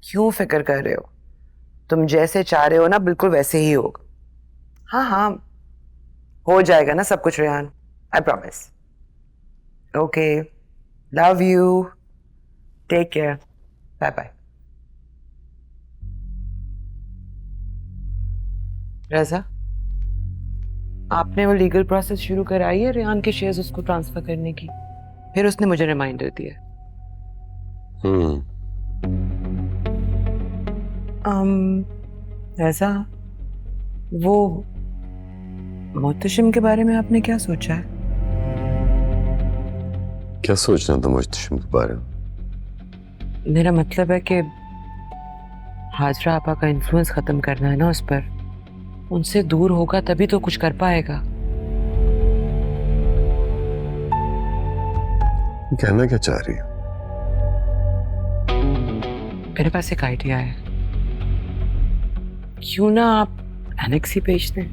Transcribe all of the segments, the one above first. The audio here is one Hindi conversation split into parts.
क्यों फिक्र कर रहे हो? तुम जैसे चाह रहे हो ना बिल्कुल वैसे ही होगा। हाँ हाँ, हो जाएगा ना सब कुछ Rehan, I promise. Okay, love you, take care, bye bye. Raza, आपने वो लीगल प्रोसेस शुरू कराई है रेहान के शेयर्स उसको ट्रांसफर करने की? फिर उसने मुझे रिमाइंडर दिया। हम्म। रजा, वो मोहतशिम के बारे में आपने क्या सोचा है? क्या सोचना था मुझतशिम के बारे में? मेरा मतलब है कि हाजरा आपा का इन्फ्लुएंस खत्म करना है ना उस पर। उनसे दूर होगा तभी तो कुछ कर पाएगा। कहना क्या चाह रही है? मेरे पास एक आइडिया है, क्यों ना आप एनेक्स ही बेच दें?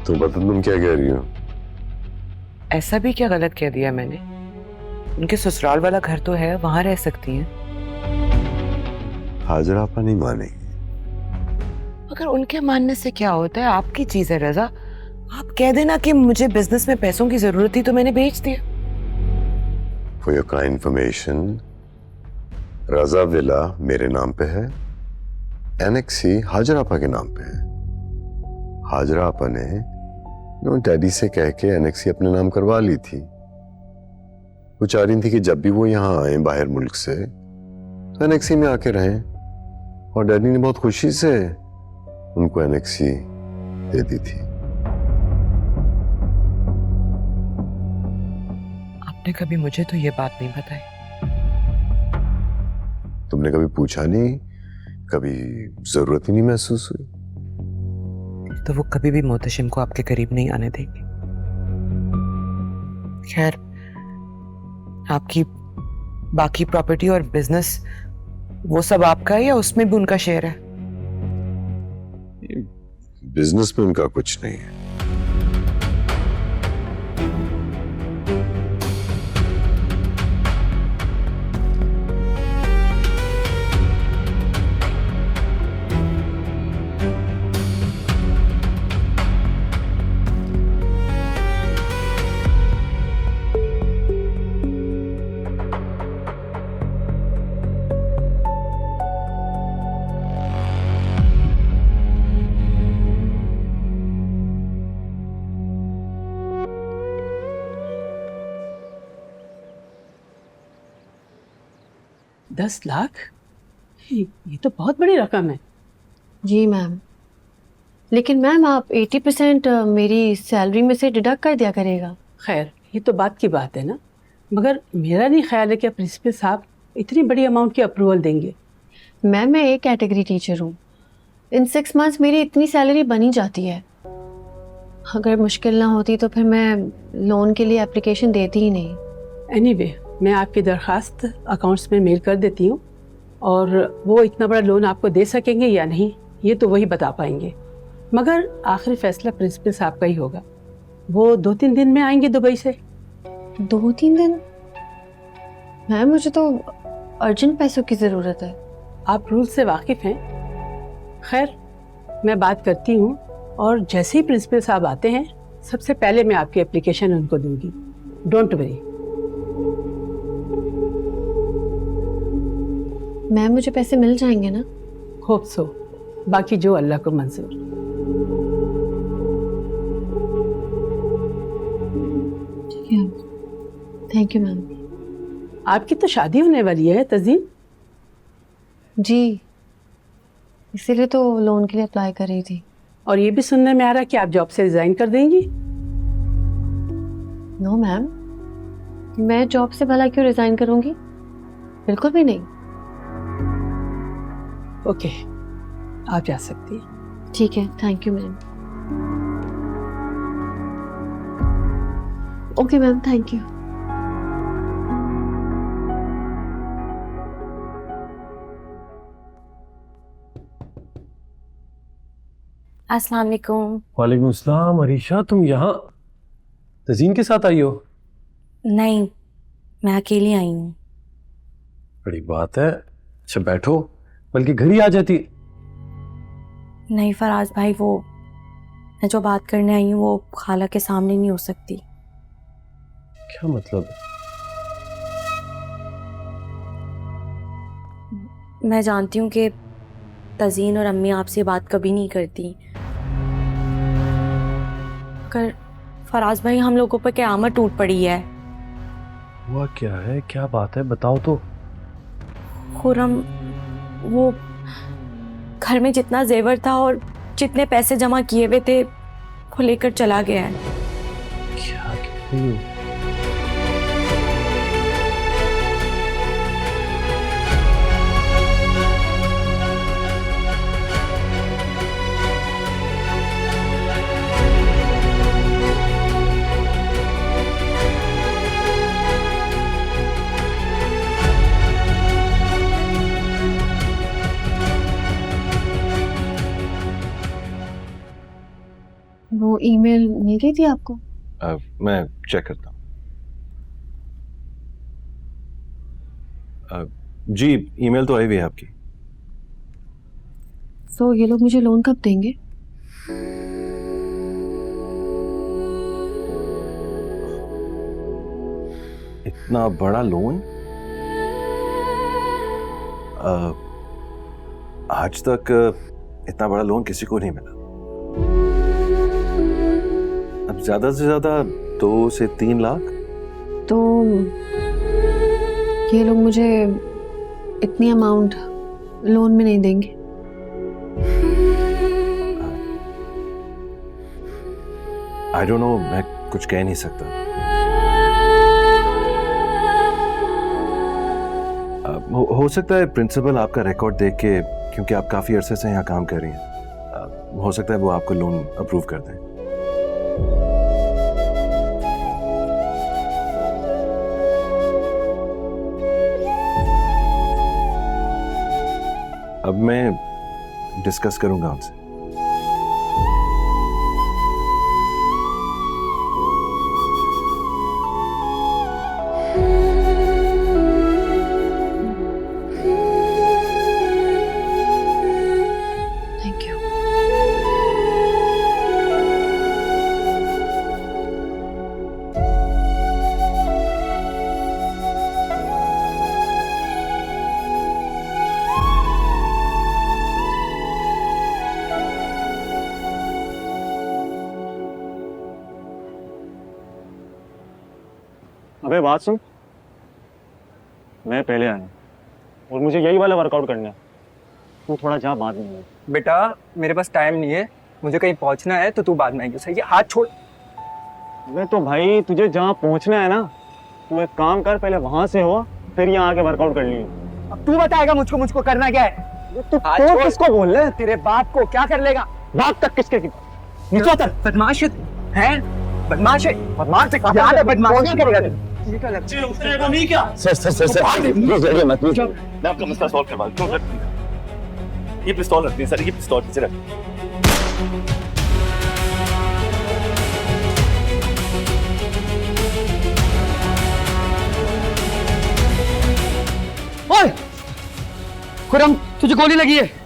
तो बता तुम क्या कह रही हो? ऐसा भी क्या गलत कह दिया मैंने? उनके ससुराल वाला घर तो है, वहां रह सकती हैं। हाजरा आपा नहीं मानेगी। अगर उनके मानने से क्या होता है, आपकी चीज है रजा। आप कह देना कि मुझे बिजनेस में पैसों की जरूरत थी तो मैंने बेच दिया। For your kind information, Raza villa मेरे नाम पे है, एनेक्सी हाजरा आपा के नाम पे है। हाजरा आपा ने डैडी से कह के एनेक्सी अपने नाम करवा ली थी। वो चाह रही थी कि जब भी वो यहाँ आए बाहर मुल्क से तो एनेक्सी में आके रहें, और डैडी ने बहुत खुशी से उनको एनेक्सी दे दी थी। आपने कभी मुझे तो ये बात नहीं बताई। तुमने कभी पूछा नहीं, कभी जरूरत ही नहीं महसूस हुई। तो वो कभी भी मोहतशिम को आपके करीब नहीं आने देगी। खैर, आपकी बाकी प्रॉपर्टी और बिजनेस वो सब आपका है या उसमें भी उनका शेयर है? बिजनेस में उनका कुछ नहीं है। $10 लाख? ये तो बहुत बड़ी रकम है। जी मैम, लेकिन मैम आप 80% मेरी सैलरी में से डिडक्ट कर दिया करेगा। खैर, ये तो बात की बात है ना, मगर मेरा नहीं ख्याल है कि प्रिंसिपल साहब इतनी बड़ी अमाउंट की अप्रूवल देंगे। मैम मैं एक कैटेगरी टीचर हूँ, इन 6 मंथ्स मेरी इतनी सैलरी बनी जाती है। अगर मुश्किल ना होती तो फिर मैं लोन के लिए एप्लीकेशन देती ही नहीं। एनीवे, मैं आपकी दरख्वास्त अकाउंट्स में मेल कर देती हूँ, और वो इतना बड़ा लोन आपको दे सकेंगे या नहीं ये तो वही बता पाएंगे, मगर आखिरी फैसला प्रिंसिपल साहब का ही होगा। वो 2-3 दिन में आएंगे दुबई से। 2-3 दिन? मैम मुझे तो अर्जेंट पैसों की ज़रूरत है। आप रूल से वाकिफ़ हैं। खैर, मैं बात करती हूँ, और जैसे ही प्रिंसिपल साहब आते हैं सबसे पहले मैं आपकी एप्लीकेशन उनको दूंगी। Don't worry. मैम मुझे पैसे मिल जाएंगे ना? होप सो, बाकी जो अल्लाह को मंजूर। ठीक है, थैंक यू मैम। आपकी तो शादी होने वाली है तज़ीन। जी, इसीलिए तो लोन के लिए अप्लाई कर रही थी। और ये भी सुनने में आ रहा है कि आप जॉब से रिजाइन कर देंगी। नो मैम, मैं जॉब से भला क्यों रिजाइन करूंगी? बिल्कुल भी नहीं। ओके, आप जा सकती हैं। ठीक है, thank you ma'am. Okay ma'am, thank you. अस्सलाम वालेकुम। वालेकुम अस्सलाम। अरीशा, तुम यहाँ तजीन के साथ आई हो? नहीं, मैं अकेली आई हूँ। बड़ी बात है। अच्छा बैठो, बल्कि घर ही आ जाती। नहीं फराज भाई, वो मैं जो बात करने आई हूँ वो खाला के सामने नहीं हो सकती। क्या मतलब? मैं जानती हूँ कि तज़ीन और अम्मी आपसे बात कभी नहीं करती, मगर फराज भाई हम लोगों पर क़यामत टूट पड़ी है। हुआ क्या है? क्या बात है? बताओ तो। खुरम वो घर में जितना जेवर था और जितने पैसे जमा किए हुए थे वो लेकर चला गया है। क्या कहती हो? वो ईमेल मिल गई थी आपको? मैं चेक करता हूँ। जी ईमेल तो आई हुई है आपकी। तो ये लोग मुझे लोन कब देंगे? इतना बड़ा लोन आज तक इतना बड़ा लोन किसी को नहीं मिला। अब ज्यादा से ज्यादा 2 से 3 लाख। तो ये लोग मुझे इतनी अमाउंट लोन में नहीं देंगे? आई डोंट नो, मैं कुछ कह नहीं सकता। हो सकता है प्रिंसिपल आपका रिकॉर्ड देख के, क्योंकि आप काफी अरसे से यहाँ काम कर रही हैं, हो सकता है वो आपको लोन अप्रूव कर दें। अब मैं डिस्कस करूंगा उनसे। Thank you. अबे बात सुन, मैं पहले आया और मुझे यही वाला वर्कआउट करना है। तू थोड़ा जा, बाद में आना। बेटा मेरे पास टाइम नहीं है, मुझे कहीं पहुंचना है तो तू बाद में आएगी। सही है, हाथ छोड़। अबे तो भाई तुझे जहाँ पहुंचना है ना, तू एक काम कर, पहले वहां से हो फिर यहाँ आके वर्कआउट कर लियो। अब तू बताएगा मुझको करना क्या है। तू हाथ तो छोड़। किसको बोल रहा है? तेरे बाप को क्या कर लेगा? बात तक किसके की? नीचे उतर। बदमाश है, बदमाश है, बदमाश से याद है बदमाश क्या करेगा तू? सर मैं आपका मसला सॉल्व करवा दूं। ये पिस्तौल रखते हैं सर, ये पिस्तौल पीछे रख। ओए खुरम, तुझे गोली लगी है।